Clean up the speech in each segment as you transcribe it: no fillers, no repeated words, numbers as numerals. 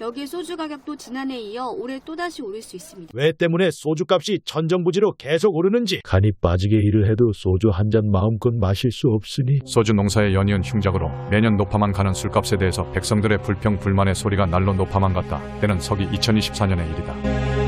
여기 소주 가격도 지난해에 이어 올해 또다시 오를 수 있습니다. 왜 때문에 소주값이 천정부지로 계속 오르는지. 간이 빠지게 일을 해도 소주 한 잔 마음껏 마실 수 없으니 소주 농사의 연이은 흉작으로 매년 높아만 가는 술값에 대해서 백성들의 불평 불만의 소리가 날로 높아만 갔다. 때는 서기 2024년의 일이다.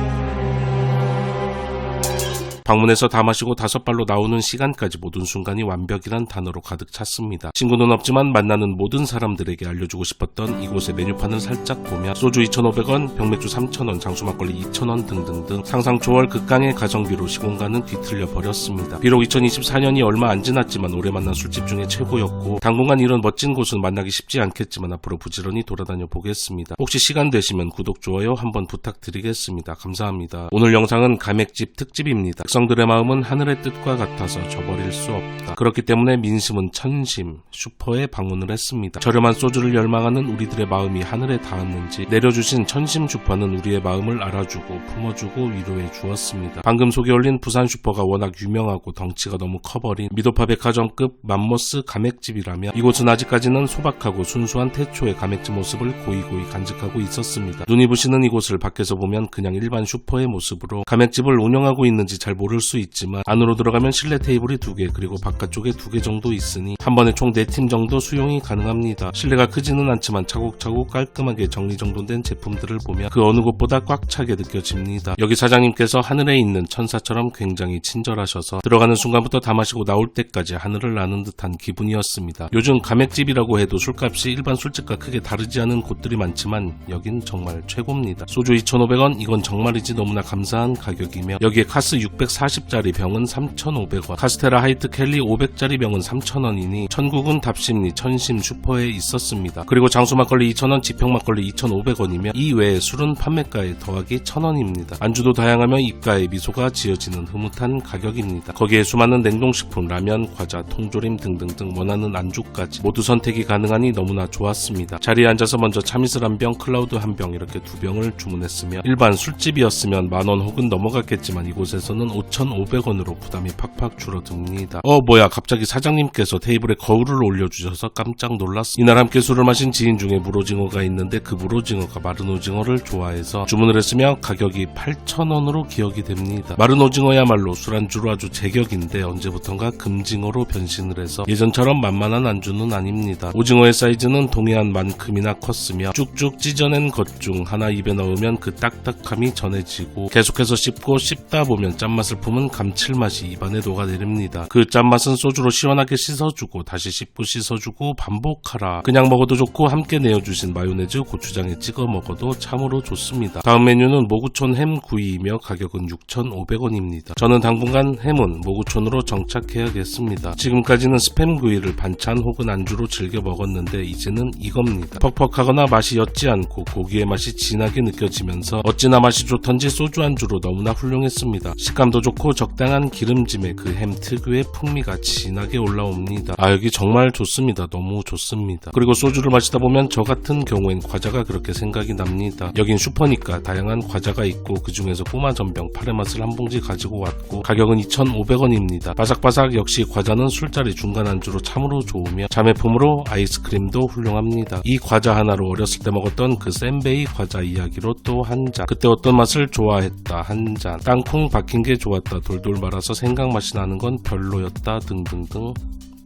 방문해서 다 마시고 5발로 나오는 시간까지 모든 순간이 완벽이란 단어로 가득 찼습니다. 친구는 없지만 만나는 모든 사람들에게 알려주고 싶었던 이곳의 메뉴판을 살짝 보면 소주 2,500원, 병맥주 3,000원, 장수 막걸리 2,000원 등등등 상상 초월 극강의 가성비로 시공간은 뒤틀려 버렸습니다. 비록 2024년이 얼마 안 지났지만 올해 만난 술집 중에 최고였고 당분간 이런 멋진 곳은 만나기 쉽지 않겠지만 앞으로 부지런히 돌아다녀 보겠습니다. 혹시 시간 되시면 구독, 좋아요 한번 부탁드리겠습니다. 감사합니다. 오늘 영상은 가맥집 특집입니다. 백성들의 마음은 하늘의 뜻과 같아서 저버릴 수 없다. 그렇기 때문에 민심은 천심 슈퍼에 방문을 했습니다. 저렴한 소주를 열망하는 우리들의 마음이 하늘에 닿았는지 내려주신 천심 슈퍼는 우리의 마음을 알아주고 품어주고 위로해 주었습니다. 방금 소개 올린 부산 슈퍼가 워낙 유명하고 덩치가 너무 커버린 미도파 백화점급 맘모스 가맥집이라며 이곳은 아직까지는 소박하고 순수한 태초의 가맥집 모습을 고이고이 간직하고 있었습니다. 눈이 부시는 이곳을 밖에서 보면 그냥 일반 슈퍼의 모습으로 가맥집을 운영하고 있는지 잘 모를 수 있지만 안으로 들어가면 실내 테이블이 2개 그리고 바깥쪽에 2개 정도 있으니 한 번에 총 4팀 정도 수용이 가능합니다. 실내가 크지는 않지만 차곡차곡 깔끔하게 정리정돈된 제품들을 보면 그 어느 곳보다 꽉 차게 느껴집니다. 여기 사장님께서 하늘에 있는 천사처럼 굉장히 친절하셔서 들어가는 순간부터 다 마시고 나올 때까지 하늘을 나는 듯한 기분이었습니다. 요즘 가맥집이라고 해도 술값이 일반 술집과 크게 다르지 않은 곳들이 많지만 여긴 정말 최고입니다. 소주 2,500원 이건 정말이지 너무나 감사한 가격이며 여기에 카스 640짜리 병은 3,500원, 카스테라 하이트 켈리 500짜리 병은 3,000원이니 천국은 답심리 천심 슈퍼에 있었습니다. 그리고 장수 막걸리 2,000원, 지평 막걸리 2,500원이며 이 외에 술은 판매가에 더하기 1,000원입니다. 안주도 다양하며 입가에 미소가 지어지는 흐뭇한 가격입니다. 거기에 수많은 냉동식품, 라면, 과자, 통조림 등등등 원하는 안주까지 모두 선택이 가능하니 너무나 좋았습니다. 자리에 앉아서 먼저 참이슬 한 병, 클라우드 한 병 이렇게 2병을 주문했으며 일반 술집이었으면 만원 혹은 넘어갔겠지만 이곳에서는 5,500원으로 부담이 팍팍 줄어듭니다. 뭐야 갑자기 사장님께서 테이블에 거울을 올려주셔서 깜짝 놀랐습니다. 이날 함께 술을 마신 지인 중에 물오징어가 있는데 그 물오징어가 마른 오징어를 좋아해서 주문을 했으며 가격이 8,000원으로 기억이 됩니다. 마른 오징어야말로 술안주로 아주 제격인데 언제부턴가 금징어로 변신을 해서 예전처럼 만만한 안주는 아닙니다. 오징어의 사이즈는 동해안만큼이나 컸으며 쭉쭉 찢어낸 것 중 하나 입에 넣으면 그 딱딱함이 전해지고 계속해서 씹다 보면 짠맛을 품은 감칠맛이 입안에 녹아내립니다. 그 짠맛은 소주로 시원하게 씻어주고 다시 씹고 씻어주고 반복하라. 그냥 먹어도 좋고 함께 내어주신 마요네즈, 고추장에 찍어 먹어도 참으로 좋습니다. 다음 메뉴는 모구촌 햄구이이며 가격은 6,500원입니다. 저는 당분간 햄은 모구촌으로 정착해야겠습니다. 지금까지는 스팸구이를 반찬 혹은 안주로 즐겨 먹었는데 이제는 이겁니다. 퍽퍽하거나 맛이 옅지 않고 고기의 맛이 진하게 느껴지면서 어찌나 맛이 좋던지 소주 안주로 너무나 훌륭했습니다. 식감도 좋고 적당한 기름짐에 그 햄 특유의 풍미가 진하게 올라옵니다. 여기 정말 좋습니다. 너무 좋습니다. 그리고 소주를 마시다 보면 저 같은 경우엔 과자가 그렇게 생각이 납니다. 여긴 슈퍼니까 다양한 과자가 있고 그 중에서 꼬마 전병 파레 맛을 한 봉지 가지고 왔고 가격은 2,500원입니다. 바삭바삭 역시 과자는 술자리 중간 안주로 참으로 좋으며 자매품으로 아이스크림도 훌륭합니다. 이 과자 하나로 어렸을 때 먹었던 그 샌베이 과자 이야기로 또 한 잔, 그때 어떤 맛을 좋아했다 한 잔, 땅콩 박힌 게 좋았다 돌돌 말아서 생각 맛이 나는 건 별로였다 등등등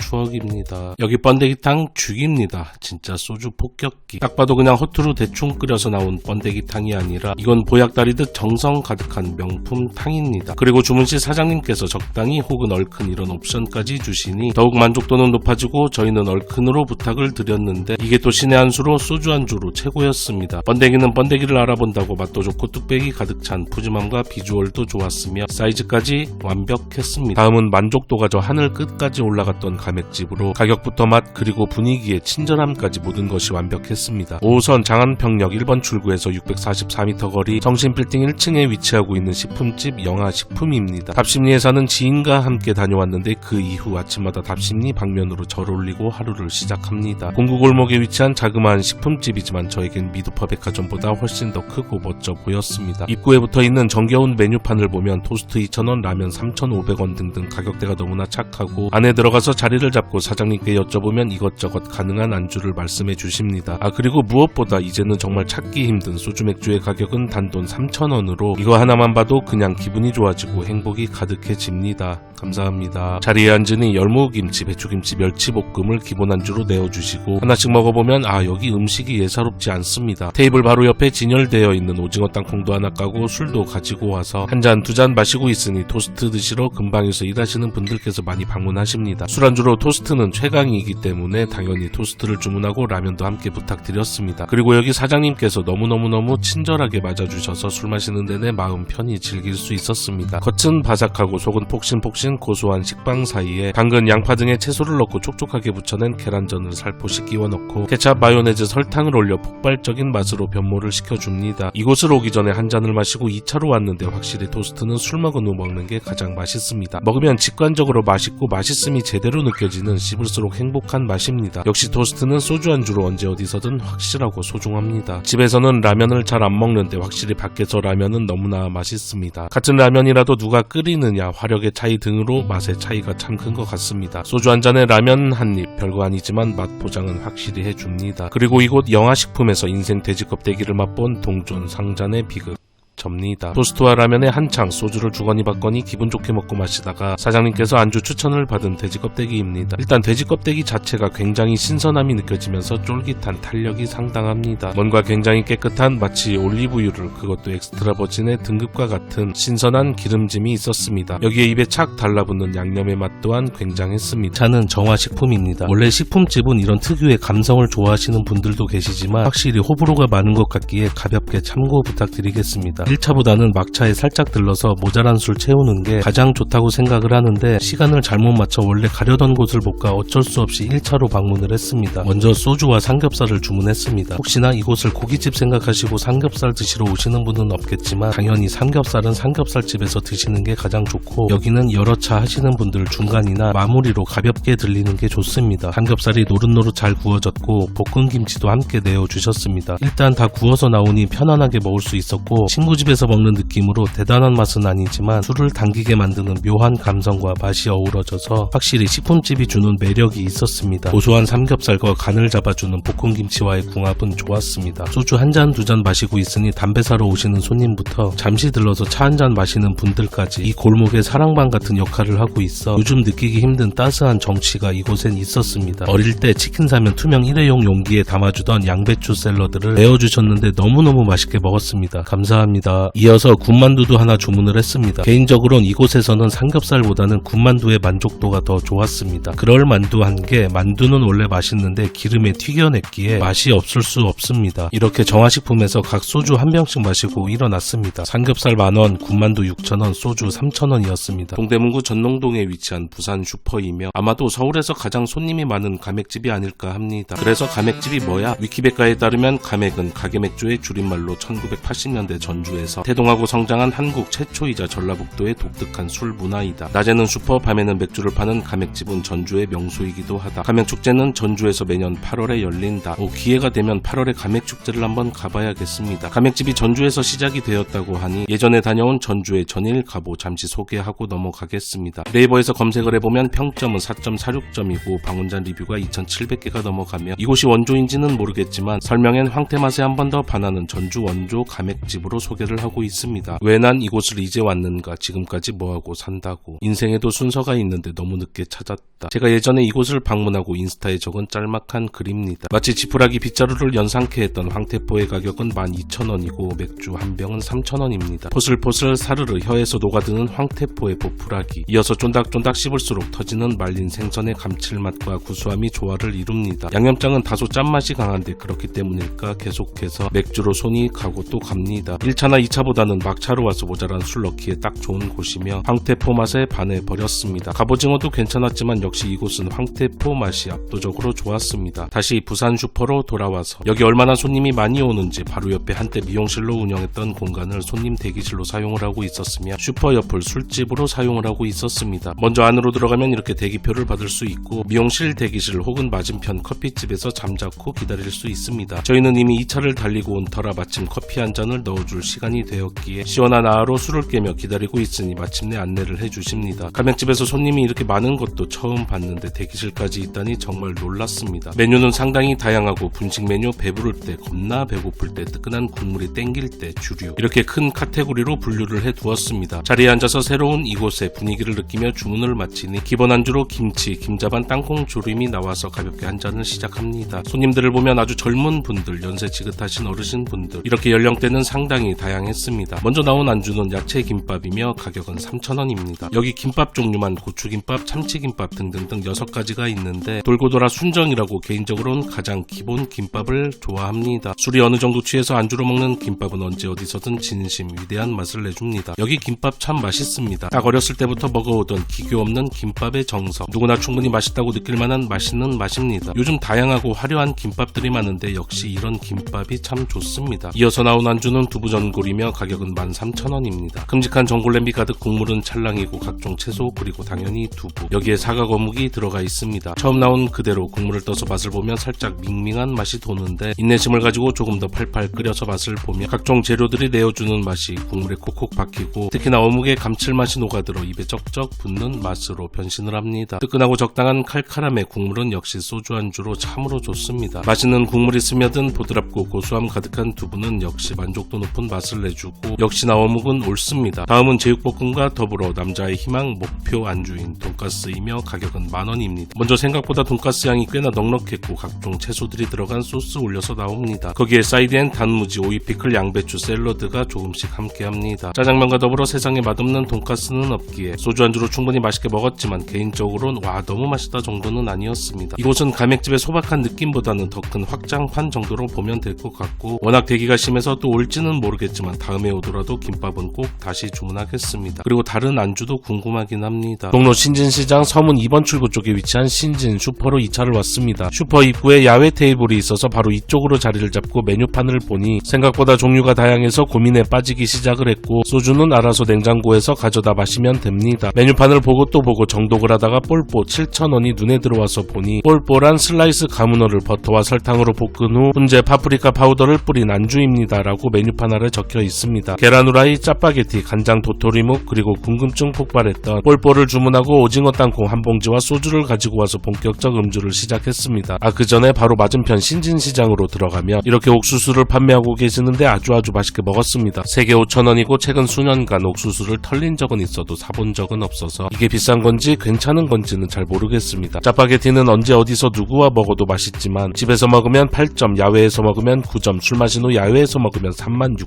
추억입니다. 여기 번데기탕 죽입니다. 진짜 소주 폭격기. 딱 봐도 그냥 허투루 대충 끓여서 나온 번데기탕이 아니라 이건 보약 다리듯 정성 가득한 명품 탕입니다. 그리고 주문 시 사장님께서 적당히 혹은 얼큰 이런 옵션까지 주시니 더욱 만족도는 높아지고 저희는 얼큰으로 부탁을 드렸는데 이게 또 신의 한 수로 소주 안주로 최고였습니다. 번데기는 번데기를 알아본다고 맛도 좋고 뚝배기 가득 찬 푸짐함과 비주얼도 좋았으며 사이즈까지 완벽했습니다. 다음은 만족도가 저 하늘 끝까지 올라갔던 가맥집으로 가격부터 맛 그리고 분위기의 친절함까지 모든 것이 완벽했습니다. 5호선 장안평역 1번 출구에서 644m 거리 정신빌딩 1층에 위치하고 있는 식품집 영하식품입니다. 답심리에 사는 지인과 함께 다녀왔는데 그 이후 아침마다 답심리 방면으로 절 올리고 하루를 시작합니다. 공구골목에 위치한 자그마한 식품집이지만 저에겐 미도파 백화점보다 훨씬 더 크고 멋져 보였습니다. 입구에 붙어있는 정겨운 메뉴판을 보면 토스트 2,000원, 라면 3,500원 등등 가격대가 너무나 착하고 안에 들어가서 자리를 손을 잡고 사장님께 여쭤보면 이것저것 가능한 안주를 말씀해 주십니다. 그리고 무엇보다 이제는 정말 찾기 힘든 소주 맥주의 가격은 단돈 3,000원으로 이거 하나만 봐도 그냥 기분이 좋아지고 행복이 가득해집니다. 감사합니다. 자리에 앉으니 열무김치, 배추김치, 멸치볶음을 기본 안주로 내어주시고 하나씩 먹어보면 여기 음식이 예사롭지 않습니다. 테이블 바로 옆에 진열되어 있는 오징어 땅콩도 하나 까고 술도 가지고 와서 한 잔, 두 잔 마시고 있으니 토스트 드시러 근방에서 일하시는 분들께서 많이 방문하십니다. 술안주로 토스트는 최강이기 때문에 당연히 토스트를 주문하고 라면도 함께 부탁드렸습니다. 그리고 여기 사장님께서 너무너무 친절하게 맞아주셔서 술 마시는 내내 마음 편히 즐길 수 있었습니다. 겉은 바삭하고 속은 폭신폭신 고소한 식빵 사이에 당근, 양파 등의 채소를 넣고 촉촉하게 부쳐낸 계란전을 살포시 끼워 넣고 케찹, 마요네즈, 설탕을 올려 폭발적인 맛으로 변모를 시켜줍니다. 이곳을 오기 전에 한 잔을 마시고 2차로 왔는데 확실히 토스트는 술 먹은 후 먹는 게 가장 맛있습니다. 먹으면 직관적으로 맛있고 맛있음이 제대로 느껴지는 씹을수록 행복한 맛입니다. 역시 토스트는 소주 안주로 언제 어디서든 확실하고 소중합니다. 집에서는 라면을 잘 안 먹는데 확실히 밖에서 라면은 너무나 맛있습니다. 같은 라면이라도 누가 끓이느냐, 화력의 차이 등으로 맛의 차이가 참 큰 것 같습니다. 소주 한 잔에 라면 한 입, 별거 아니지만 맛 보장은 확실히 해줍니다. 그리고 이곳 영아식품에서 인생 돼지 껍데기를 맛본 동존 상잔의 비극 접니다. 토스트와 라면에 한창 소주를 주거니 받거니 기분 좋게 먹고 마시다가 사장님께서 안주 추천을 받은 돼지 껍데기입니다. 일단 돼지 껍데기 자체가 굉장히 신선함이 느껴지면서 쫄깃한 탄력이 상당합니다. 뭔가 굉장히 깨끗한 마치 올리브유를 그것도 엑스트라 버진의 등급과 같은 신선한 기름짐이 있었습니다. 여기에 입에 착 달라붙는 양념의 맛 또한 굉장했습니다. 차는 정화식품입니다. 원래 식품집은 이런 특유의 감성을 좋아하시는 분들도 계시지만 확실히 호불호가 많은 것 같기에 가볍게 참고 부탁드리겠습니다. 1차보다는 막차에 살짝 들러서 모자란 술 채우는 게 가장 좋다고 생각을 하는데 시간을 잘못 맞춰 원래 가려던 곳을 못 가 어쩔 수 없이 1차로 방문을 했습니다. 먼저 소주와 삼겹살을 주문했습니다. 혹시나 이곳을 고깃집 생각하시고 삼겹살 드시러 오시는 분은 없겠지만 당연히 삼겹살은 삼겹살집에서 드시는 게 가장 좋고 여기는 여러 차 하시는 분들 중간이나 마무리로 가볍게 들리는 게 좋습니다. 삼겹살이 노릇노릇 잘 구워졌고 볶음김치도 함께 내어주셨습니다. 일단 다 구워서 나오니 편안하게 먹을 수 있었고 친구 집에서 먹는 느낌으로 대단한 맛은 아니지만 술을 당기게 만드는 묘한 감성과 맛이 어우러져서 확실히 식품집이 주는 매력이 있었습니다. 고소한 삼겹살과 간을 잡아주는 볶음김치와의 궁합은 좋았습니다. 소주 한 잔, 두 잔 마시고 있으니 담배 사러 오시는 손님부터 잠시 들러서 차 한 잔 마시는 분들까지 이 골목의 사랑방 같은 역할을 하고 있어 요즘 느끼기 힘든 따스한 정취가 이곳엔 있었습니다. 어릴 때 치킨 사면 투명 일회용 용기에 담아주던 양배추 샐러드를 내어주셨는데 너무너무 맛있게 먹었습니다. 감사합니다. 이어서 군만두도 하나 주문을 했습니다. 개인적으로는 이곳에서는 삼겹살보다는 군만두의 만족도가 더 좋았습니다. 그럴 만두 한 개, 만두는 원래 맛있는데 기름에 튀겨냈기에 맛이 없을 수 없습니다. 이렇게 정화식품에서 각 소주 한 병씩 마시고 일어났습니다. 삼겹살 10,000원, 군만두 6,000원, 소주 3,000원이었습니다. 동대문구 전농동에 위치한 부산 슈퍼이며 아마도 서울에서 가장 손님이 많은 가맥집이 아닐까 합니다. 그래서 가맥집이 뭐야? 위키백과에 따르면 가맥은 가게맥주의 줄임말로 1980년대 전주에서 태동하고 성장한 한국 최초이자 전라북도의 독특한 술 문화이다. 낮에는 슈퍼, 밤에는 맥주를 파는 가맥집은 전주의 명소이기도 하다. 가맥축제는 전주에서 매년 8월에 열린다. 기회가 되면 8월에 가맥축제를 한번 가봐야겠습니다. 가맥집이 전주에서 시작이 되었다고 하니 예전에 다녀온 전주의 전일 가보 잠시 소개하고 넘어가겠습니다. 네이버에서 검색을 해보면 평점은 4.46점이고 방문자 리뷰가 2,700개가 넘어가며 이곳이 원조인지는 모르겠지만 설명엔 황태맛에 한 번 더 반하는 전주 원조 가맥집으로 소개를 하고 있습니다. 왜 난 이곳을 이제 왔는가, 지금까지 뭐하고 산다고. 인생에도 순서가 있는데 너무 늦게 찾았다. 제가 예전에 이곳을 방문하고 인스타에 적은 짤막한 글입니다. 마치 지푸라기 빗자루를 연상케 했던 황태포의 가격은 12,000원이고 맥주 한 병은 3,000원입니다. 포슬포슬 사르르 혀에서 녹아드는 황태포의 보풀하기, 이어서 쫀닥쫀닥 씹을수록 터지는 말린 생선의 감칠맛과 구수함이 조화를 이룹니다. 양념장은 다소 짠맛이 강한데 그렇기 때문일까 계속해서 맥주로 손이 가고 또 갑니다. 1차나 2차보다는 막차로 와서 모자란 술 넣기에 딱 좋은 곳이며 황태포 맛에 반해버렸습니다. 갑오징어도 괜찮았지만 역시 이곳은 황태포 맛이 압도적으로 좋았습니다. 다시 부산 슈퍼로 돌아와서 여기 얼마나 손님이 많이 오는지 바로 옆에 한때 미용실로 운영했던 공간을 손님 대기실로 사용을 하고 있었으며 슈퍼 옆을 술집으로 사용을 하고 있었습니다. 먼저 안으로 들어가면 이렇게 대기표를 받을 수 있고 미용실, 대기실 혹은 맞은편 커피집에서 잠자코 기다릴 수 있습니다. 저희는 이미 2차를 달리고 온 터라 마침 커피 한 잔을 넣어줄 시간 시간이 되었기에 시원한 아아로 술을 깨며 기다리고 있으니 마침내 안내를 해주십니다. 가맹집에서 손님이 이렇게 많은 것도 처음 봤는데 대기실까지 있다니 정말 놀랐습니다. 메뉴는 상당히 다양하고 분식 메뉴 배부를 때, 겁나 배고플 때, 뜨끈한 국물이 땡길 때, 주류 이렇게 큰 카테고리로 분류를 해두었습니다. 자리에 앉아서 새로운 이곳의 분위기를 느끼며 주문을 마치니 기본 안주로 김치, 김자반, 땅콩 조림이 나와서 가볍게 한 잔을 시작합니다. 손님들을 보면 아주 젊은 분들, 연세 지긋하신 어르신분들 이렇게 연령대는 상당히 다양했습니다. 먼저 나온 안주는 야채 김밥이며 가격은 3,000원입니다. 여기 김밥 종류만 고추김밥, 참치김밥 등등등 6가지가 있는데 돌고 돌아 순정이라고 개인적으로는 가장 기본 김밥을 좋아합니다. 술이 어느 정도 취해서 안주로 먹는 김밥은 언제 어디서든 진심 위대한 맛을 내줍니다. 여기 김밥 참 맛있습니다. 딱 어렸을 때부터 먹어오던 기교 없는 김밥의 정석, 누구나 충분히 맛있다고 느낄 만한 맛있는 맛입니다. 요즘 다양하고 화려한 김밥들이 많은데 역시 이런 김밥이 참 좋습니다. 이어서 나온 안주는 두부전골이며 가격은 13,000원입니다. 큼직한 전골 냄비 가득 국물은 찰랑이고 각종 채소 그리고 당연히 두부, 여기에 사과 거묵이 들어가 있습니다. 처음 나온 그대로 국물을 떠서 맛을 보면 살짝 밍밍한 맛이 도는데 인내심을 가지고 조금 더 팔팔 끓여서 맛을 보면 각종 재료들이 내어주는 맛이 국물에 콕콕 박히고 특히나 어묵의 감칠맛이 녹아들어 입에 쩍쩍 붙는 맛으로 변신을 합니다. 뜨끈하고 적당한 칼칼함의 국물은 역시 소주 안주로 참으로 좋습니다. 맛있는 국물이 스며든 보드랍고 고소함 가득한 두부는 역시 만족도 높은 맛을 내주고 역시나 어묵은 옳습니다. 다음은 제육볶음과 더불어 남자의 희망 목표 안주인 돈가스이며 가격은 10,000원입니다. 먼저 생각보다 돈가스 양이 꽤나 넉넉했고 각종 채소들이 들어간 소스 올려서 나옵니다. 거기에 사이드엔 단무지, 오이 피클, 양배추, 샐러드가 조금씩 함께합니다. 짜장면과 더불어 세상에 맛없는 돈가스는 없기에 소주 안주로 충분히 맛있게 먹었지만 개인적으로는 와 너무 맛있다 정도는 아니었습니다. 이곳은 가맥집의 소박한 느낌보다는 더 큰 확장판 정도로 보면 될 것 같고 워낙 대기가 심해서 또 올지는 모르겠지만 다음에 오더라도 김밥은 꼭 다시 주문하겠습니다. 그리고 다른 안주도 궁금하긴 합니다. 종로 신진시장 서문 2번 출구 쪽에 위치한 신진 슈퍼로 2차를 왔습니다. 슈퍼 입구에 야외 테이블이 있어서 바로 이쪽으로 자리를 잡고 메뉴판을 보니 생각보다 종류가 다양해서 고민에 빠지기 시작을 했고 소주는 알아서 냉장고에서 가져다 마시면 됩니다. 메뉴판을 보고 또 보고 정독을 하다가 볼뽀 7,000원이 눈에 들어와서 보니 볼뽀란 슬라이스 가문어를 버터와 설탕으로 볶은 후 훈제 파프리카 파우더를 뿌린 안주입니다 라고 메뉴판 아래 적혀 있습니다. 계란 후라이, 짜파게티, 간장 도토리묵 그리고 궁금증 폭발했던 볼뽀를 주문하고 오징어 땅콩 한 봉지와 소주를 가지고 와서 본격적 음주를 시작했습니다. 그 전에 바로 맞은편 신진시장으로 들어가면 이렇게 옥수수를 판매하고 계시는데 아주 맛있게 먹었습니다. 3개 5,000원이고 최근 수년간 옥수수를 털린 적은 있어도 사본 적은 없어서 이게 비싼 건지 괜찮은 건지는 잘 모르겠습니다. 짜파게티는 언제 어디서 누구와 먹어도 맛있지만 집에서 먹으면 8점, 야외에서 먹으면 9점, 술 마신 후 야외에서 먹으면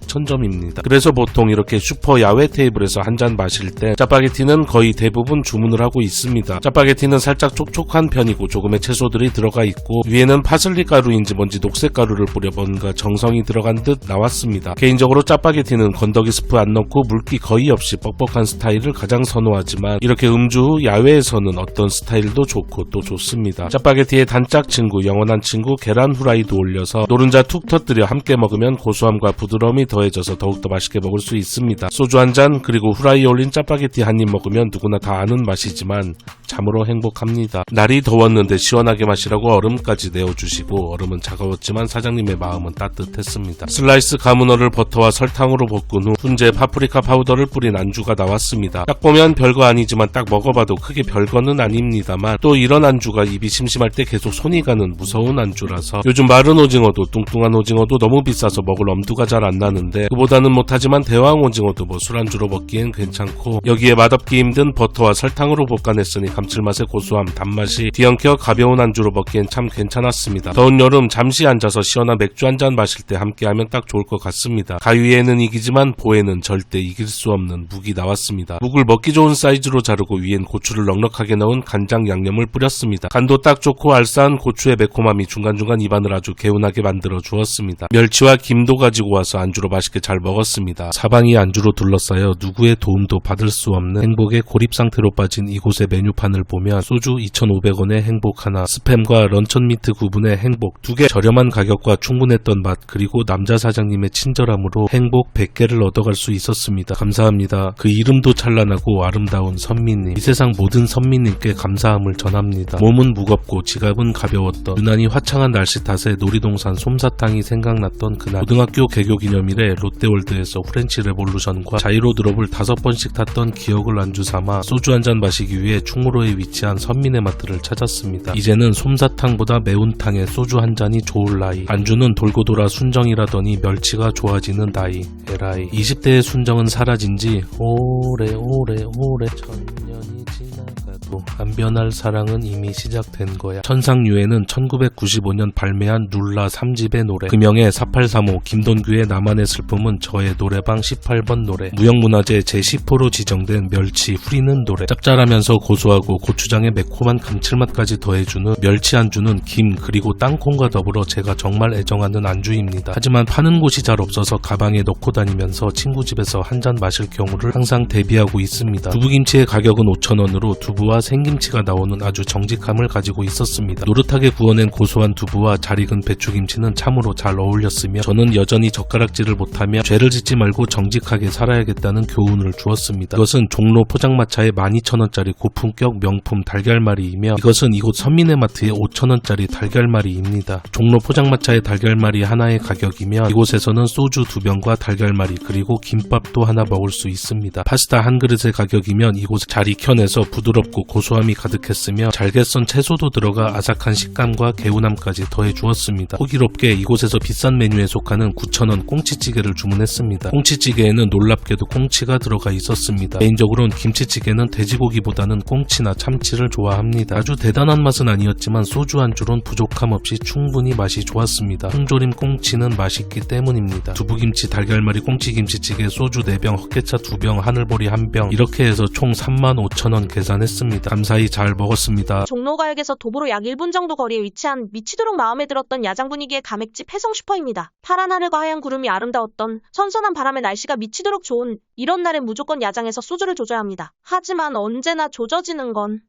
36,000점입니다. 그래서 보통 이렇게 슈퍼 야외 테이블에서 한 잔 마실 때 짜파게티는 거의 대부분 주문을 하고 있습니다. 짜파게티는 살짝 촉촉한 편이고 조금의 채소들이 들어가 있고 위에는 파슬리 가루인지 뭔지 녹색 가루를 뿌려 뭔가 정성이 들어간 듯 나왔습니다. 개인적으로 짜파게티는 건더기 스프 안 넣고 물기 거의 없이 뻑뻑한 스타일을 가장 선호하지만 이렇게 음주 후 야외에서는 어떤 스타일도 좋고 또 좋습니다. 짜파게티에 단짝 친구, 영원한 친구, 계란 후라이도 올려서 노른자 툭 터뜨려 함께 먹으면 고소함과 부드러움이 더해져서 더욱더 맛있게 먹을 수 있습니다. 소주 한 잔 그리고 후라이에 올린 짜파게티 한 입 먹으면 누구나 다 아는 맛이지만 참으로 행복합니다. 날이 더웠는데 시원하게 마시라고 얼음까지 내어주시고 얼음은 차가웠지만 사장님의 마음은 따뜻했습니다. 슬라이스 가문어를 버터와 설탕으로 볶은 후 훈제 파프리카 파우더를 뿌린 안주가 나왔습니다. 딱 보면 별거 아니지만 딱 먹어봐도 크게 별거는 아닙니다만 또 이런 안주가 입이 심심할 때 계속 손이 가는 무서운 안주라서 요즘 마른 오징어도 뚱뚱한 오징어도 너무 비싸서 먹을 엄두가 잘 안 나는데 그보다는 못하지만 대왕 오징어도 뭐 술안주로 먹기엔 괜찮고 여기에 맛없기 힘든 버터와 설탕으로 볶아냈으니 감칠맛의 고소함, 단맛이 뒤엉켜 가벼운 안주로 먹기엔 참 괜찮았습니다. 더운 여름 잠시 앉아서 시원한 맥주 한잔 마실 때 함께하면 딱 좋을 것 같습니다. 가위에는 이기지만 보에는 절대 이길 수 없는 묵이 나왔습니다. 묵을 먹기 좋은 사이즈로 자르고 위엔 고추를 넉넉하게 넣은 간장 양념을 뿌렸습니다. 간도 딱 좋고 알싸한 고추의 매콤함이 중간중간 입안을 아주 개운하게 만들어 주었습니다. 멸치와 김도 가지고 와서 안주로 맛있게 잘 먹었습니다. 사방이 안주로 둘러싸여 누구의 도움도 받을 수 없는 행복의 고립 상태로 빠진 이곳의 메뉴판을 보면 소주 2,500원의 행복 하나, 스팸과 런천 미트 구분의 행복 2개, 저렴한 가격과 충분했던 맛, 그리고 남자 사장님의 친절함으로 행복 100개를 얻어갈 수 있었습니다. 감사합니다. 그 이름도 찬란하고 아름다운 선미님, 이 세상 모든 선미님께 감사함을 전합니다. 몸은 무겁고 지갑은 가벼웠던 유난히 화창한 날씨 탓에 놀이동산 솜사탕이 생각났던 그날 고등학교 개교 기념일에 롯데월드에서 프렌치 레볼루션과 자이로 드롭을 5번씩 탔던 기억을 안주 삼아 소주 한 잔 마시기 위해 충무로에 위치한 선민의 마트를 찾았습니다. 이제는 솜사탕보다 매운탕에 소주 한 잔이 좋을 나이. 안주는 돌고 돌아 순정이라더니 멸치가 좋아지는 나이. 에라이. 20대의 순정은 사라진 지 오래 천년이 지나가도 안 변할 사랑은 이미 시작된 거야. 천상유해는 1995년 발매한 룰라 3집의 노래. 금영의 4835, 김돈규의 나만의 슬픔은 저의 노래방 18번 노래. 무형문화재 제10호로 지정된 멸치 후리는 노래. 짭짤하면서 고소하고 고추장의 매콤한 감칠맛까지 더해주는 멸치 안주는 김 그리고 땅콩과 더불어 제가 정말 애정하는 안주입니다. 하지만 파는 곳이 잘 없어서 가방에 넣고 다니면서 친구 집에서 한 잔 마실 경우를 항상 대비하고 있습니다. 두부김치의 가격은 5,000원으로 두부와 생김치가 나오는 아주 정직함을 가지고 있었습니다. 노릇하게 구워낸 고소한 두부와 잘 익은 배추김치는 참으로 잘 어울렸으며 저는 여전히 젓가락질을 못하며 죄를 짓지 말고 정직하게 살아야겠다는 교훈을 주었습니다. 이것은 종로 포장마차의 12,000원짜리 고품격 명품 달걀말이이며 이것은 이곳 선민의 마트의 5,000원짜리 달걀말이입니다. 종로 포장마차의 달걀말이 하나의 가격이며 이곳에서는 소주 2병과 달걀말이 그리고 김밥도 하나 먹을 수 있습니다. 파스타 한 그릇의 가격이면 이곳 잘 익혀내서 부드럽고 고소함이 가득했으며 잘게 썬 채소도 들어가 아삭한 식감과 개운함까지 더해 주었습니다. 호기롭게 이곳에서 비싼 메뉴에 속하는 9,000원 꽁치찌개를 주문했습니다. 꽁치찌개에는 놀랍게도 꽁치가 들어가 있었습니다. 개인적으로는 김치찌개는 돼지고기보다는 꽁치나 참치를 좋아합니다. 아주 대단한 맛은 아니었지만 소주 안주론 부족함 없이 충분히 맛이 좋았습니다. 통조림 꽁치는 맛있기 때문입니다. 두부김치, 달걀말이, 꽁치김치찌개, 소주 4병, 헛개차 2병, 하늘보리 1병 이렇게 해서 총 35,000원 계산했습니다. 감사히 잘 먹었습니다. 종로가역에서 도보로 약 1분 정도 거리에 위치한 미치도록 마음에 들었던 야장 분위기의 가맥집 해성슈퍼입니다. 파란 하늘과 하얀 구름이 아름다웠던 선선한 바람에 날씨가 미치도록 좋은 이런 날엔 무조건 야장에서 소주를 조져야 합니다. 하지만 언제나 조져지는 건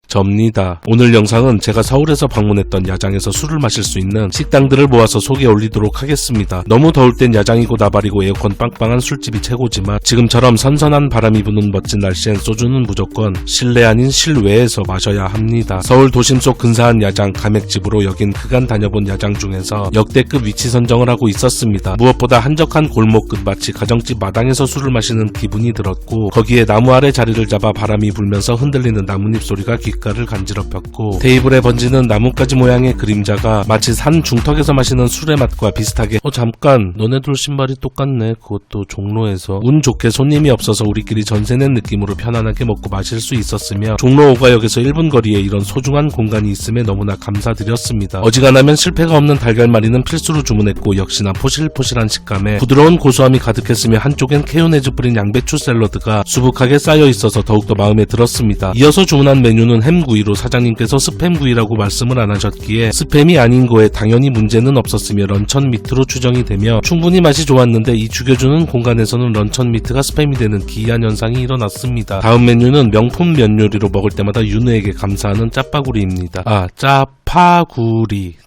접니다. 오늘 영상은 제가 서울에서 방문했던 야장에서 술을 마실 수 있는 식당들을 모아서 소개해 올리도록 하겠습니다. 너무 더울 땐 야장이고 나발이고 에어컨 빵빵한 술집이 최고지만 지금처럼 선선한 바람이 부는 멋진 날씨엔 소주는 무조건 실내 아닌 실외에서 마셔야 합니다. 서울 도심 속 근사한 야장 가맥집으로 여긴 그간 다녀본 야장 중에서 역대급 위치 선정을 하고 있었습니다. 무엇보다 한적한 골목 끝 마치 가정집 마당에서 술을 마시는 기분이 들었고 거기에 나무 아래 자리를 잡아 바람이 불면서 흔들리는 나뭇잎 소리가 귓가를 간지럽혔고 테이블에 번지는 나뭇가지 모양의 그림자가 마치 산 중턱에서 마시는 술의 맛과 비슷하게 잠깐 너네들 신발이 똑같네. 그것도 종로에서 운 좋게 손님이 없어서 우리끼리 전세 낸 느낌으로 편안하게 먹고 마실 수 있었으며 종로 5가역에서 1분 거리에 이런 소중한 공간이 있음에 너무나 감사드렸습니다. 어지간하면 실패가 없는 달걀말이는 필수로 주문했고 역시나 포실포실한 식감에 부드러운 고소함이 가득했으며 한쪽엔 케요네즈 뿌린 양배추 샐러드가 수북하게 쌓여 있어서 더욱더 마음에 들었습니다. 이어서 주문한 메뉴는 햄구이로 사장님께서 스팸구이라고 말씀을 안 하셨기에 스팸이 아닌 거에 당연히 문제는 없었으며 런천 미트로 추정이 되며 충분히 맛이 좋았는데 이 죽여주는 공간에서는 런천 미트가 스팸이 되는 기이한 현상이 일어났습니다. 다음 메뉴는 명품 면 요리로 먹을 때마다 윤우에게 감사하는 짜파구리입니다.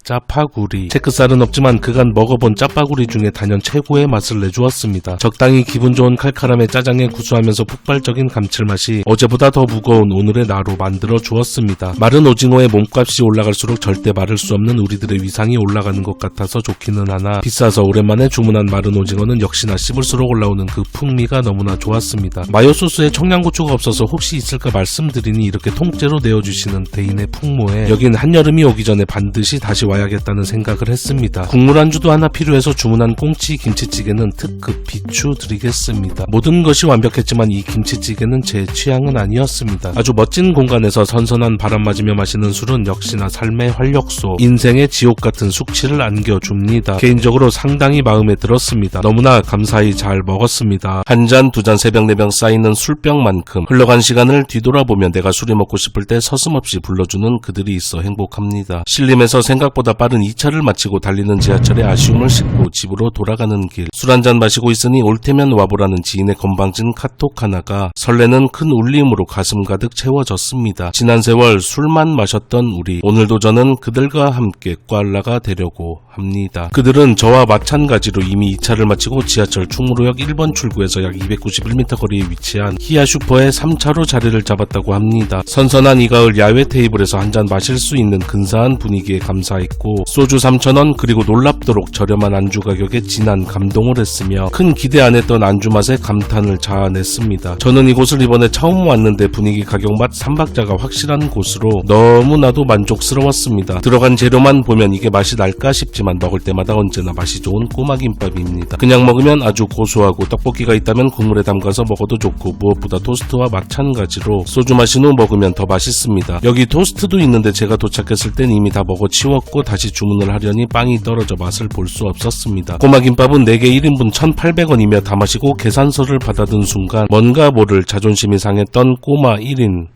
짜파구리. 체크살은 없지만 그간 먹어본 짜파구리 중에 단연 최고의 맛을 내주었습니다. 적당히 기분 좋은 칼칼함의 짜장의 구수하면서 폭발적인 감칠맛이 어제보다 더 무거운 오늘의 나로 만들어 주었습니다. 마른 오징어의 몸값이 올라갈수록 절대 마를 수 없는 우리들의 위상이 올라가는 것 같아서 좋기는 하나 비싸서 오랜만에 주문한 마른 오징어는 역시나 씹을수록 올라오는 그 풍미가 너무나 좋았습니다. 마요 소스에 청양고추가 없어서 혹시 있을까 말씀드리니 이렇게 통째로 내어주시는 대인의 풍모에 여긴 한여름이 오기 전에 반드시 다시 와야겠다는 생각을 했습니다. 국물 안주도 하나 필요해서 주문한 꽁치 김치찌개는 특급 비추드리겠습니다. 모든 것이 완벽했지만 이 김치찌개는 제 취향은 아니었습니다. 아주 멋진 공간에서 선선한 바람 맞으며 마시는 술은 역시나 삶의 활력소, 인생의 지옥 같은 숙취를 안겨줍니다. 개인적으로 상당히 마음에 들었습니다. 너무나 감사히 잘 먹었습니다. 한 잔, 두 잔, 세 병, 네 병 쌓이는 술병만큼 흘러간 시간을 뒤돌아보면 내가 술이 먹고 싶을 때 서슴없이 불러주는 그들이 있어 행복합니다. 신림에서 생각보다 빠른 2차를 마치고 달리는 지하철에 아쉬움을 싣고 집으로 돌아가는 길. 술 한잔 마시고 있으니 올 테면 와보라는 지인의 건방진 카톡 하나가 설레는 큰 울림으로 가슴 가득 채워졌습니다. 지난 세월 술만 마셨던 우리, 오늘도 저는 그들과 함께 꽐라가 되려고 합니다. 그들은 저와 마찬가지로 이미 2차를 마치고 지하철 충무로역 1번 출구에서 약 291m 거리에 위치한 히야 슈퍼의 3차로 자리를 잡았다고 합니다. 선선한 이 가을 야외 테이블에서 한잔 마실 수 있는 근사한 분위기에 감사했고, 소주 3,000원 그리고 놀랍도록 저렴한 안주 가격에 진한 감동을 했으며 큰 기대 안 했던 안주 맛에 감탄을 자아냈습니다. 저는 이곳을 이번에 처음 왔는데 분위기, 가격, 맛 3박자가 확실한 곳으로 너무나도 만족스러웠습니다. 들어간 재료만 보면 이게 맛이 날까 싶지만 먹을 때마다 언제나 맛이 좋은 꼬마김밥입니다. 그냥 먹으면 아주 고소하고, 떡볶이가 있다면 국물에 담가서 먹어도 좋고, 무엇보다 토스트와 마찬가지로 소주 마신 후 먹으면 더 맛있습니다. 여기 토스트도 있는데 제가 도착했을 땐 이미 다 먹어 치웠고 다시 주문을 하려니 빵이 떨어져 맛을 볼 수 없었습니다. 꼬마김밥은 4개 1인분 1,800원이며 다 마시고 계산서를 받아든 순간 뭔가 모를 자존심이 상했던 꼬마 1인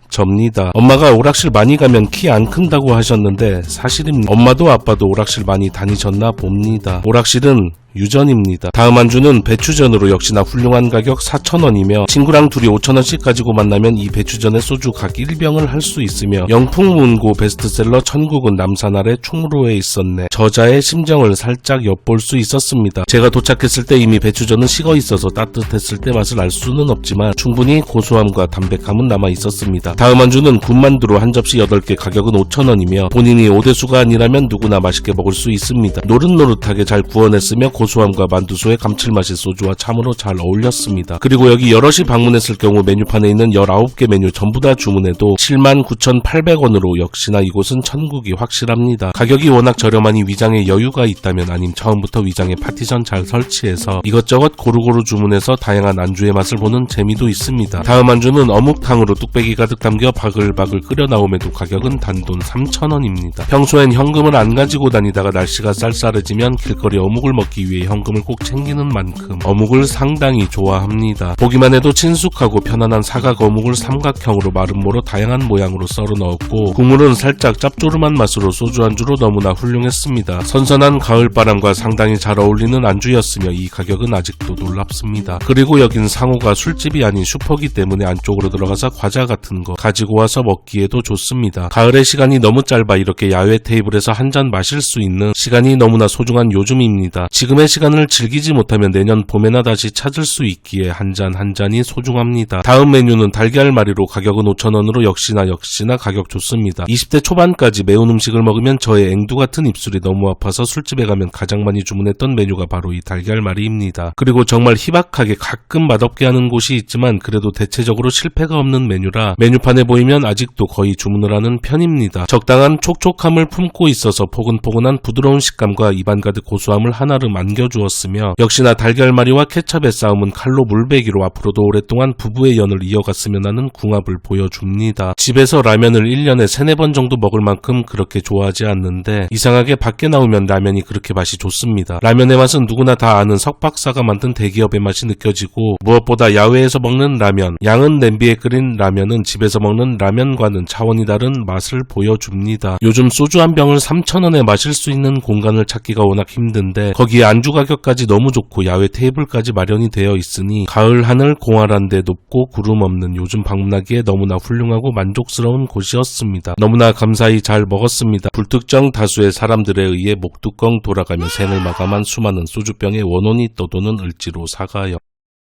접니다. 엄마가 오락실 많이 가면 키 안 큰다고 하셨는데 사실입니다. 엄마도 아빠도 오락실 많이 다니셨나 봅니다. 오락실은 유전입니다. 다음 안주는 배추전으로 역시나 훌륭한 가격 4,000원이며 친구랑 둘이 5,000원씩 가지고 만나면 이 배추전에 소주 각 1병을 할 수 있으며 영풍문고 베스트셀러 천국은 남산 아래 충무로에 있었네. 저자의 심정을 살짝 엿볼 수 있었습니다. 제가 도착했을 때 이미 배추전은 식어 있어서 따뜻했을 때 맛을 알 수는 없지만 충분히 고소함과 담백함은 남아 있었습니다. 다음 안주는 군만두로 한 접시 8개, 가격은 5,000원이며 본인이 오대수가 아니라면 누구나 맛있게 먹을 수 있습니다. 노릇노릇하게 잘 구워냈으며 고소함과 만두소의 감칠맛이 소주와 참으로 잘 어울렸습니다. 그리고 여기 여럿이 방문했을 경우 메뉴판에 있는 19개 메뉴 전부 다 주문해도 79,800원으로 역시나 이곳은 천국이 확실합니다. 가격이 워낙 저렴하니 위장에 여유가 있다면, 아님 처음부터 위장에 파티션 잘 설치해서 이것저것 고루고루 주문해서 다양한 안주의 맛을 보는 재미도 있습니다. 다음 안주는 어묵탕으로 뚝배기 가득 담겨 바글바글 끓여 나옴에도 가격은 단돈 3,000원입니다. 평소엔 현금을 안 가지고 다니다가 날씨가 쌀쌀해지면 길거리 어묵을 먹기 위해 현금을 꼭 챙기는 만큼 어묵을 상당히 좋아합니다. 보기만 해도 친숙하고 편안한 사각 어묵을 삼각형으로 마른 모로 다양한 모양으로 썰어 넣었고, 국물은 살짝 짭조름한 맛으로 소주 안주로 너무나 훌륭했습니다. 선선한 가을바람과 상당히 잘 어울리는 안주였으며 이 가격은 아직도 놀랍습니다. 그리고 여긴 상호가 술집이 아닌 슈퍼기 때문에 안쪽으로 들어가서 과자 같은 거 가지고 와서 먹기에도 좋습니다. 가을의 시간이 너무 짧아 이렇게 야외 테이블에서 한 잔 마실 수 있는 시간이 너무나 소중한 요즘입니다. 지금의 시간을 즐기지 못하면 내년 봄에나 다시 찾을 수 있기에 한 잔이 소중합니다. 다음 메뉴는 달걀말이로 가격은 5,000원으로 역시나 가격 좋습니다. 20대 초반까지 매운 음식을 먹으면 저의 앵두 같은 입술이 너무 아파서 술집에 가면 가장 많이 주문했던 메뉴가 바로 이 달걀말이입니다. 그리고 정말 희박하게 가끔 맛없게 하는 곳이 있지만 그래도 대체적으로 실패가 없는 메뉴라 메뉴판에 보이면 아직도 거의 주문을 하는 편입니다. 적당한 촉촉함을 품고 있어서 포근포근한 부드러운 식감과 입안 가득 고소함을 한아름 안겨주었으며, 역시나 달걀말이와 케첩의 싸움은 칼로 물베기로 앞으로도 오랫동안 부부의 연을 이어갔으면 하는 궁합을 보여줍니다. 집에서 라면을 1년에 3-4번 정도 먹을 만큼 그렇게 좋아하지 않는데 이상하게 밖에 나오면 라면이 그렇게 맛이 좋습니다. 라면의 맛은 누구나 다 아는 석박사가 만든 대기업의 맛이 느껴지고, 무엇보다 야외에서 먹는 라면, 양은 냄비에 끓인 라면은 집에서 먹는 라면과는 차원이 다른 맛을 보여줍니다. 요즘 소주 한 병을 3,000원에 마실 수 있는 공간을 찾기가 워낙 힘든데 거기에 안주 가격까지 너무 좋고 야외 테이블까지 마련이 되어 있으니 가을 하늘 공활한데 높고 구름 없는 요즘 방문하기에 너무나 훌륭하고 만족스러운 곳이었습니다. 너무나 감사히 잘 먹었습니다. 불특정 다수의 사람들에 의해 목뚜껑 돌아가며 생을 마감한 수많은 소주병에 원혼이 떠도는 을지로 사가역.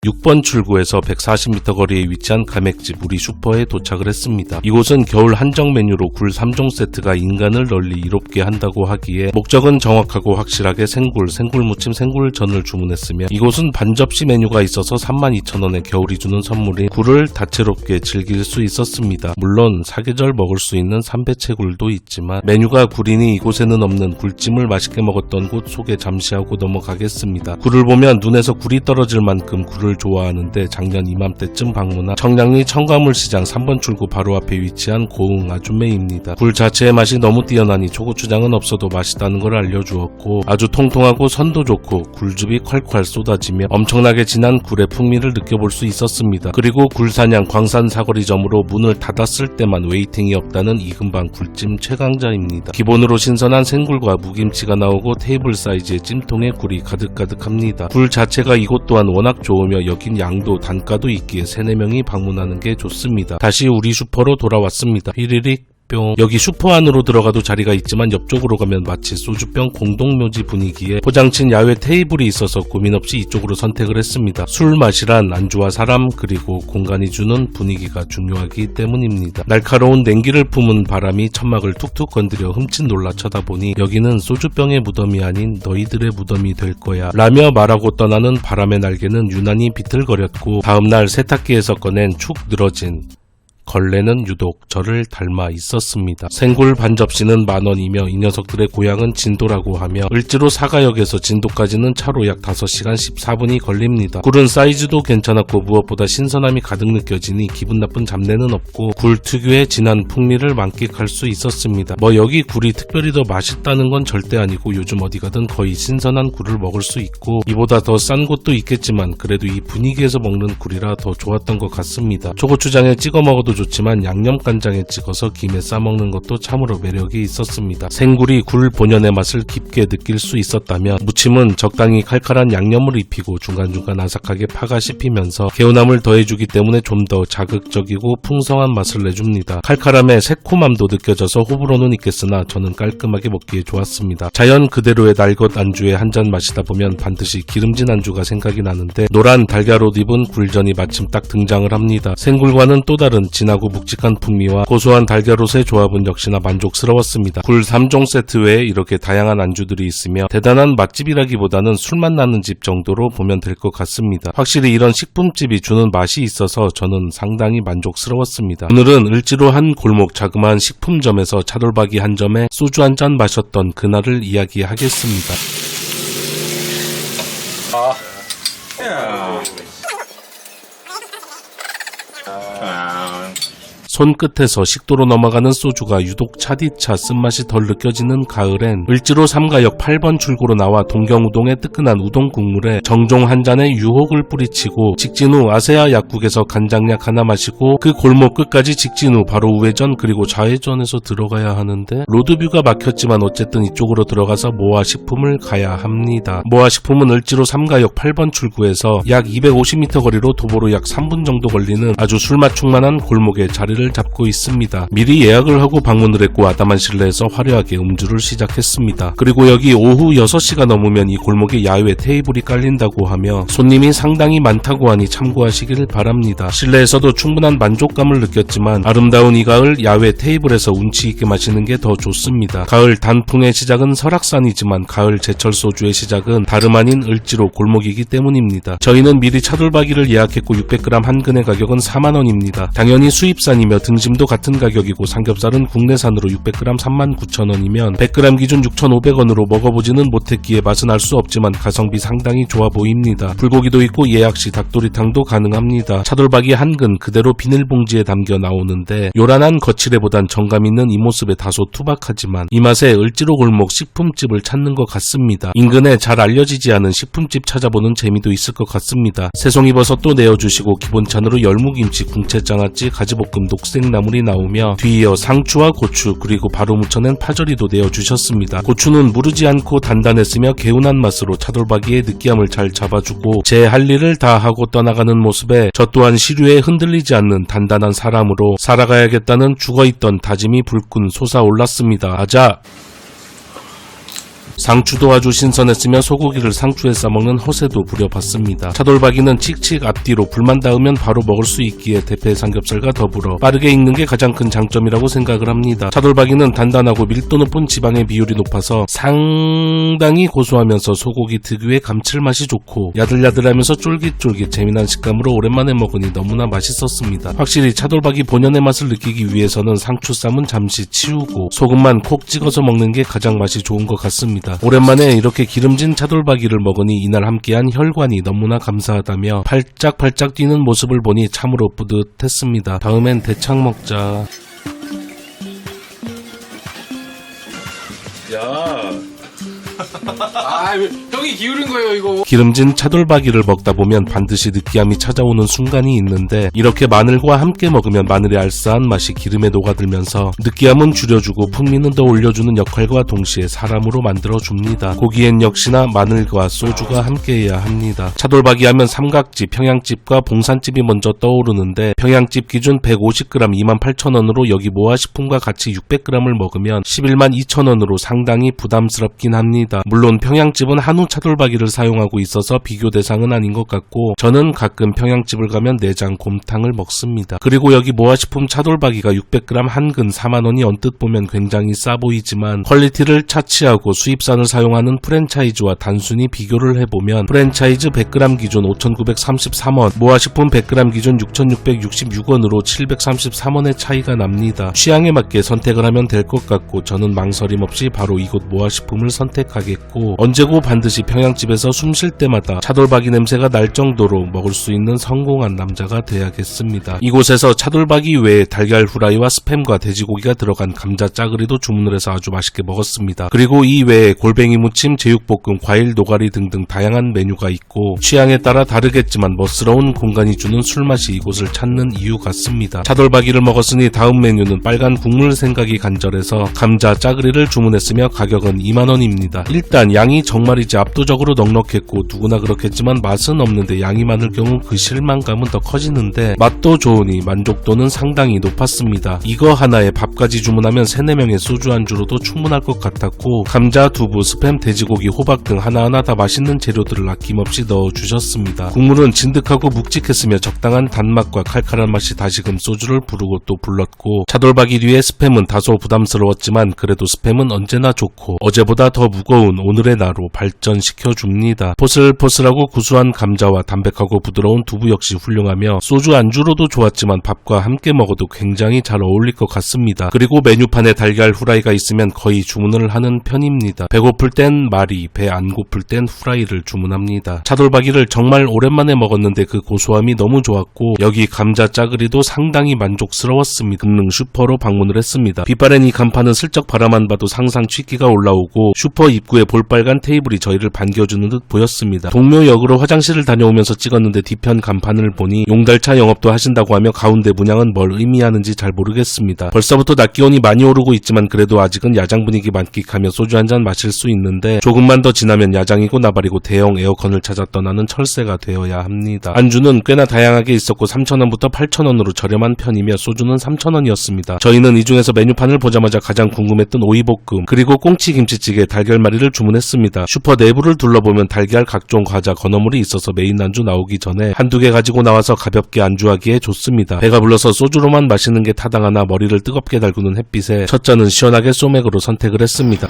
6번 출구에서 140m 거리에 위치한 가맥집 우리 슈퍼에 도착을 했습니다. 이곳은 겨울 한정 메뉴로 굴 3종 세트가 인간을 널리 이롭게 한다고 하기에 목적은 정확하고 확실하게 생굴무침, 생굴전을 주문했으며 이곳은 반접시 메뉴가 있어서 32,000원에 겨울이 주는 선물인 굴을 다채롭게 즐길 수 있었습니다. 물론 사계절 먹을 수 있는 삼배채굴도 있지만 메뉴가 굴이니 이곳에는 없는 굴찜을 맛있게 먹었던 곳 소개 잠시 하고 넘어가겠습니다. 굴을 보면 눈에서 굴이 떨어질 만큼 굴을 좋아하는데 작년 이맘때쯤 방문한 청량리 청가물시장 3번 출구 바로 앞에 위치한 고흥 아줌매입니다. 굴 자체의 맛이 너무 뛰어나니 초고추장은 없어도 맛있다는 걸 알려주었고, 아주 통통하고 선도 좋고 굴즙이 콸콸 쏟아지며 엄청나게 진한 굴의 풍미를 느껴볼 수 있었습니다. 그리고 굴사냥 광산 사거리점으로 문을 닫았을 때만 웨이팅이 없다는 이 근방 굴찜 최강자입니다. 기본으로 신선한 생굴과 무김치가 나오고 테이블 사이즈의 찜통에 굴이 가득가득합니다. 굴 자체가 이곳 또한 워낙 좋으며 하며 여긴 양도 단가도 있기에 3-4명이 방문하는 게 좋습니다. 다시 우리 슈퍼로 돌아왔습니다. 휘리릭 뿅. 여기 슈퍼 안으로 들어가도 자리가 있지만 옆쪽으로 가면 마치 소주병 공동묘지 분위기에 포장친 야외 테이블이 있어서 고민 없이 이쪽으로 선택을 했습니다. 술 마시란 안주와 사람 그리고 공간이 주는 분위기가 중요하기 때문입니다. 날카로운 냉기를 품은 바람이 천막을 툭툭 건드려 흠칫 놀라 쳐다보니 여기는 소주병의 무덤이 아닌 너희들의 무덤이 될 거야 라며 말하고 떠나는 바람의 날개는 유난히 비틀거렸고 다음날 세탁기에서 꺼낸 축 늘어진 걸레는 유독 저를 닮아 있었습니다. 생굴 반 접시는 10,000원이며 이 녀석들의 고향은 진도라고 하며 을지로 사가역에서 진도까지는 차로 약 5시간 14분이 걸립니다. 굴은 사이즈도 괜찮았고 무엇보다 신선함이 가득 느껴지니 기분 나쁜 잡내는 없고 굴 특유의 진한 풍미를 만끽할 수 있었습니다. 뭐 여기 굴이 특별히 더 맛있다는 건 절대 아니고 요즘 어디 가든 거의 신선한 굴을 먹을 수 있고 이보다 더 싼 곳도 있겠지만 그래도 이 분위기에서 먹는 굴이라 더 좋았던 것 같습니다. 초고추장에 찍어 먹어도 좋지만 양념간장에 찍어서 김에 싸먹는 것도 참으로 매력이 있었습니다. 생굴이 굴 본연의 맛을 깊게 느낄 수 있었다면 무침은 적당히 칼칼한 양념을 입히고 중간중간 아삭하게 파가 씹히면서 개운함을 더해주기 때문에 좀 더 자극적이고 풍성한 맛을 내줍니다. 칼칼함에 새콤함도 느껴져서 호불호는 있겠으나 저는 깔끔하게 먹기에 좋았습니다. 자연 그대로의 날것 안주에 한 잔 마시다 보면 반드시 기름진 안주가 생각이 나는데 노란 달걀옷 입은 굴전이 마침 딱 등장을 합니다. 생굴과는 또 다른 진하고 묵직한 풍미와 고소한 달걀옷의 조합은 역시나 만족스러웠습니다. 굴 3종 세트 외에 이렇게 다양한 안주들이 있으며 대단한 맛집이라기보다는 술맛 나는 집 정도로 보면 될 것 같습니다. 확실히 이런 식품집이 주는 맛이 있어서 저는 상당히 만족스러웠습니다. 오늘은 을지로 한 골목 자그마한 식품점에서 차돌박이 한 점에 소주 한 잔 마셨던 그날을 이야기하겠습니다. 손끝에서 식도로 넘어가는 소주가 유독 차디차 쓴맛이 덜 느껴지는 가을엔 을지로 3가역 8번 출구로 나와 동경우동의 뜨끈한 우동 국물에 정종 한 잔에 유혹을 뿌리치고 직진 후 아세아 약국에서 간장약 하나 마시고 그 골목 끝까지 직진 후 바로 우회전 그리고 좌회전해서 들어가야 하는데 로드뷰가 막혔지만 어쨌든 이쪽으로 들어가서 모아식품을 가야 합니다. 모아식품은 을지로 3가역 8번 출구에서 약 250m 거리로 도보로 약 3분 정도 걸리는 아주 술맛 충만한 골목에 자리를 잡고 있습니다. 미리 예약을 하고 방문을 했고 아담한 실내에서 화려하게 음주를 시작했습니다. 그리고 여기 오후 6시가 넘으면 이 골목에 야외 테이블이 깔린다고 하며 손님이 상당히 많다고 하니 참고하시길 바랍니다. 실내에서도 충분한 만족감을 느꼈지만 아름다운 이 가을 야외 테이블에서 운치 있게 마시는 게 더 좋습니다. 가을 단풍의 시작은 설악산이지만 가을 제철 소주의 시작은 다름 아닌 을지로 골목이기 때문입니다. 저희는 미리 차돌박이를 예약했고 600g 한 근의 가격은 40,000원입니다. 당연히 수입산이며 등심도 같은 가격이고 삼겹살은 국내산으로 600g 39,000원이면 100g 기준 6,500원으로 먹어보지는 못했기에 맛은 알 수 없지만 가성비 상당히 좋아 보입니다. 불고기도 있고 예약 시 닭도리탕도 가능합니다. 차돌박이 한 근 그대로 비닐봉지에 담겨 나오는데 요란한 거칠애보단 정감 있는 이 모습에 다소 투박하지만 이 맛에 을지로 골목 식품집을 찾는 것 같습니다. 인근에 잘 알려지지 않은 식품집 찾아보는 재미도 있을 것 같습니다. 새송이버섯도 내어주시고 기본찬으로 열무김치, 궁채장아찌, 가지볶음, 녹색나물이 나오며 뒤이어 상추와 고추 그리고 바로 무쳐낸 파절이도 내어주셨습니다. 고추는 무르지 않고 단단했으며 개운한 맛으로 차돌박이의 느끼함을 잘 잡아주고 제 할 일을 다 하고 떠나가는 모습에 저 또한 시류에 흔들리지 않는 단단한 사람으로 살아가야겠다는 죽어있던 다짐이 불끈 솟아올랐습니다. 아자! 상추도 아주 신선했으며 소고기를 상추에 싸먹는 허세도 부려봤습니다. 차돌박이는 칙칙 앞뒤로 불만 닿으면 바로 먹을 수 있기에 대패 삼겹살과 더불어 빠르게 익는 게 가장 큰 장점이라고 생각을 합니다. 차돌박이는 단단하고 밀도 높은 지방의 비율이 높아서 상당히 고소하면서 소고기 특유의 감칠맛이 좋고 야들야들하면서 쫄깃쫄깃 재미난 식감으로 오랜만에 먹으니 너무나 맛있었습니다. 확실히 차돌박이 본연의 맛을 느끼기 위해서는 상추쌈은 잠시 치우고 소금만 콕 찍어서 먹는 게 가장 맛이 좋은 것 같습니다. 오랜만에 이렇게 기름진 차돌박이를 먹으니 이날 함께한 혈관이 너무나 감사하다며 팔짝팔짝 뛰는 모습을 보니 참으로 뿌듯했습니다. 다음엔 대창 먹자. 야, 아, 형이 기울인 거예요, 이거. 기름진 차돌박이를 먹다 보면 반드시 느끼함이 찾아오는 순간이 있는데 이렇게 마늘과 함께 먹으면 마늘의 알싸한 맛이 기름에 녹아들면서 느끼함은 줄여주고 풍미는 더 올려주는 역할과 동시에 사람으로 만들어줍니다. 고기엔 역시나 마늘과 소주가 함께해야 합니다. 차돌박이 하면 삼각집, 평양집과 봉산집이 먼저 떠오르는데 평양집 기준 150g 28,000원으로 여기 모아식품과 같이 600g을 먹으면 112,000원으로 상당히 부담스럽긴 합니다. 물론 평양집은 한우 차돌박이를 사용하고 있어서 비교 대상은 아닌 것 같고 저는 가끔 평양집을 가면 내장 곰탕을 먹습니다. 그리고 여기 모아식품 차돌박이가 600g 한 근 4만원이 언뜻 보면 굉장히 싸 보이지만 퀄리티를 차치하고 수입산을 사용하는 프랜차이즈와 단순히 비교를 해보면 프랜차이즈 100g 기준 5,933원, 모아식품 100g 기준 6,666원으로 733원의 차이가 납니다. 취향에 맞게 선택을 하면 될 것 같고 저는 망설임 없이 바로 이곳 모아식품을 선택하겠고 언제고 반드시 평양집에서 숨 쉴 때마다 차돌박이 냄새가 날 정도로 먹을 수 있는 성공한 남자가 돼야겠습니다. 이곳에서 차돌박이 외에 달걀 후라이와 스팸과 돼지고기가 들어간 감자 짜글이도 주문을 해서 아주 맛있게 먹었습니다. 그리고 이 외에 골뱅이 무침, 제육볶음, 과일 노가리 등등 다양한 메뉴가 있고 취향에 따라 다르겠지만 멋스러운 공간이 주는 술맛이 이곳을 찾는 이유 같습니다. 차돌박이를 먹었으니 다음 메뉴는 빨간 국물 생각이 간절해서 감자 짜글이를 주문했으며 가격은 2만원입니다. 일단 양이 정말이지 압도적으로 넉넉했고 누구나 그렇겠지만 맛은 없는데 양이 많을 경우 그 실망감은 더 커지는데 맛도 좋으니 만족도는 상당히 높았습니다. 이거 하나에 밥까지 주문하면 3-4명의 소주 안주로도 충분할 것 같았고 감자, 두부, 스팸, 돼지고기, 호박 등 하나하나 다 맛있는 재료들을 아낌없이 넣어주셨습니다. 국물은 진득하고 묵직했으며 적당한 단맛과 칼칼한 맛이 다시금 소주를 부르고 또 불렀고 차돌박이 뒤에 스팸은 다소 부담스러웠지만 그래도 스팸은 언제나 좋고 어제보다 더 무거운 오늘의 나로 발전시켜줍니다. 포슬포슬하고 구수한 감자와 담백하고 부드러운 두부 역시 훌륭하며 소주 안주로도 좋았지만 밥과 함께 먹어도 굉장히 잘 어울릴 것 같습니다. 그리고 메뉴판에 달걀 후라이가 있으면 거의 주문을 하는 편입니다. 배고플 땐 마리, 배 안 고플 땐 후라이를 주문합니다. 차돌박이를 정말 오랜만에 먹었는데 그 고소함이 너무 좋았고 여기 감자 짜글이도 상당히 만족스러웠습니다. 금능 슈퍼로 방문을 했습니다. 빛바랜 이 간판은 슬쩍 바라만 봐도 상상 취기가 올라오고 슈퍼 입구에 볼빨간 테이블이 저희를 반겨주는 듯 보였습니다. 동묘역으로 화장실을 다녀오면서 찍었는데 뒤편 간판을 보니 용달차 영업도 하신다고 하며 가운데 문양은 뭘 의미하는지 잘 모르겠습니다. 벌써부터 낮 기온이 많이 오르고 있지만 그래도 아직은 야장 분위기 만끽하며 소주 한잔 마실 수 있는데 조금만 더 지나면 야장이고 나발이고 대형 에어컨을 찾아 떠나는 철새가 되어야 합니다. 안주는 꽤나 다양하게 있었고 3,000원부터 8,000원으로 저렴한 편이며 소주는 3,000원이었습니다. 저희는 이 중에서 메뉴판을 보자마자 가장 궁금했던 오이볶음 그리고 꽁치 김치찌개 달걀말이를 주문했습니다. 슈퍼 내부를 둘러보면 달걀 각종 과자 건어물이 있어서 메인 안주 나오기 전에 한두 개 가지고 나와서 가볍게 안주하기에 좋습니다. 배가 불러서 소주로만 마시는 게 타당하나 머리를 뜨겁게 달구는 햇빛에 첫 잔은 시원하게 소맥으로 선택을 했습니다.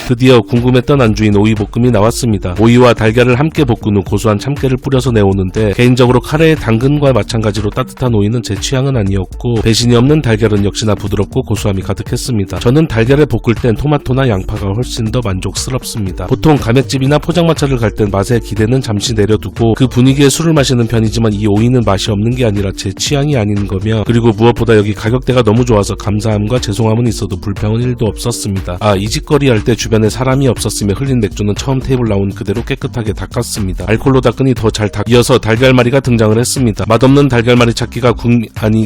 드디어 궁금했던 안주인 오이볶음이 나왔습니다. 오이와 달걀을 함께 볶은 후 고소한 참깨를 뿌려서 내오는데 개인적으로 카레의 당근과 마찬가지로 따뜻한 오이는 제 취향은 아니었고 배신이 없는 달걀은 역시나 부드럽고 고소함이 가득했습니다. 저는 달걀을 볶을 땐 토마토나 양파가 훨씬 더 만족스럽습니다. 보통 가맥집이나 포장마차를 갈 땐 맛의 기대는 잠시 내려두고 그 분위기에 술을 마시는 편이지만 이 오이는 맛이 없는 게 아니라 제 취향이 아닌 거며 그리고 무엇보다 여기 가격대가 너무 좋아서 감사함과 죄송함은 있어도 불평은 1도 없었습니다. 이 짓거리 할 때 주변에 사람이 없었으며 흘린 맥주는 처음 테이블 나온 그대로 깨끗하게 닦았습니다. 알콜로 닦으니 더 잘 이어서 달걀말이가 등장을 했습니다. 맛없는 달걀말이 찾기가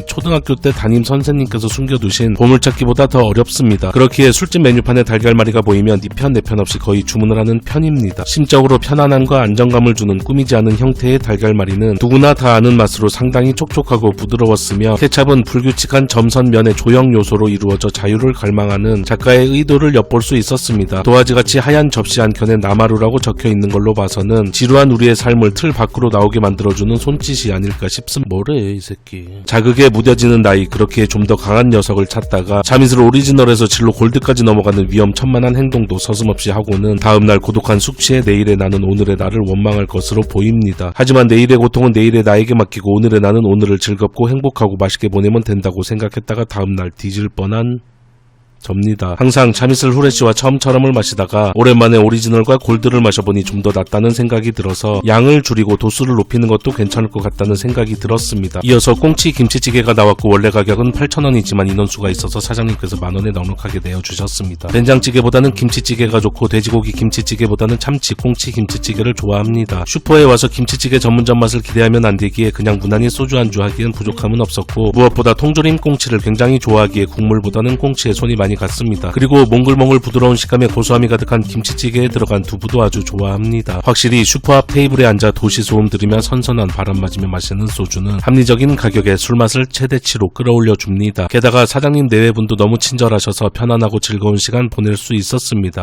초등학교 때 담임 선생님께서 숨겨두신 보물찾기보다 더 어렵습니다. 그렇기에 술집 메뉴판에 달걀말이가 보이면 네 편 내 편 없이 거의 주문을 하는 편입니다. 심적으로 편안함과 안정감을 주는 꾸미지 않은 형태의 달걀말이는 누구나 다 아는 맛으로 상당히 촉촉하고 부드러웠으며 케찹은 불규칙한 점선면의 조형 요소로 이루어져 자유를 갈망하는 작가의 의도를 엿볼 수 있었습니다. 도화지같이 하얀 접시 한 켠에 나마루라고 적혀있는 걸로 봐서는 지루한 우리의 삶을 틀 밖으로 나오게 만들어주는 손짓이 아닐까 싶습니다. 뭐래 이 새끼. 자극에 무뎌지는 나이 그렇게 좀 더 강한 녀석을 찾다가 자밋으로 오리지널에서 진로 골드까지 넘어가는 위험천만한 행동도 서슴없이 하고는 다음날 고독한 숙취에 내일의 나는 오늘의 나를 원망할 것으로 보입니다. 하지만 내일의 고통은 내일의 나에게 맡기고 오늘의 나는 오늘을 즐겁고 행복하고 맛있게 보내면 된다고 생각했다가 다음날 뒤질 뻔한 접니다. 항상 참이슬 후레쉬와 처음처럼을 마시다가 오랜만에 오리지널과 골드를 마셔보니 좀 더 낫다는 생각이 들어서 양을 줄이고 도수를 높이는 것도 괜찮을 것 같다는 생각이 들었습니다. 이어서 꽁치 김치찌개가 나왔고 원래 가격은 8,000원이지만 인원수가 있어서 사장님께서 만원에 넉넉하게 내어주셨습니다. 된장찌개보다는 김치찌개가 좋고 돼지고기 김치찌개보다는 참치 꽁치 김치찌개를 좋아합니다. 슈퍼에 와서 김치찌개 전문점 맛을 기대하면 안 되기에 그냥 무난히 소주 안주 하기엔 부족함은 없었고 무엇보다 통조림 꽁치를 굉장히 좋아하기에 국물보다는 꽁치에 손이 많이 갔습니다. 그리고 몽글몽글 부드러운 식감에 고소함이 가득한 김치찌개에 들어간 두부도 아주 좋아합니다. 확실히 슈퍼 앞 테이블에 앉아 도시 소음 들으며 선선한 바람 맞으며 마시는 소주는 합리적인 가격에 술맛을 최대치로 끌어올려 줍니다. 게다가 사장님 내외분도 너무 친절하셔서 편안하고 즐거운 시간 보낼 수 있었습니다.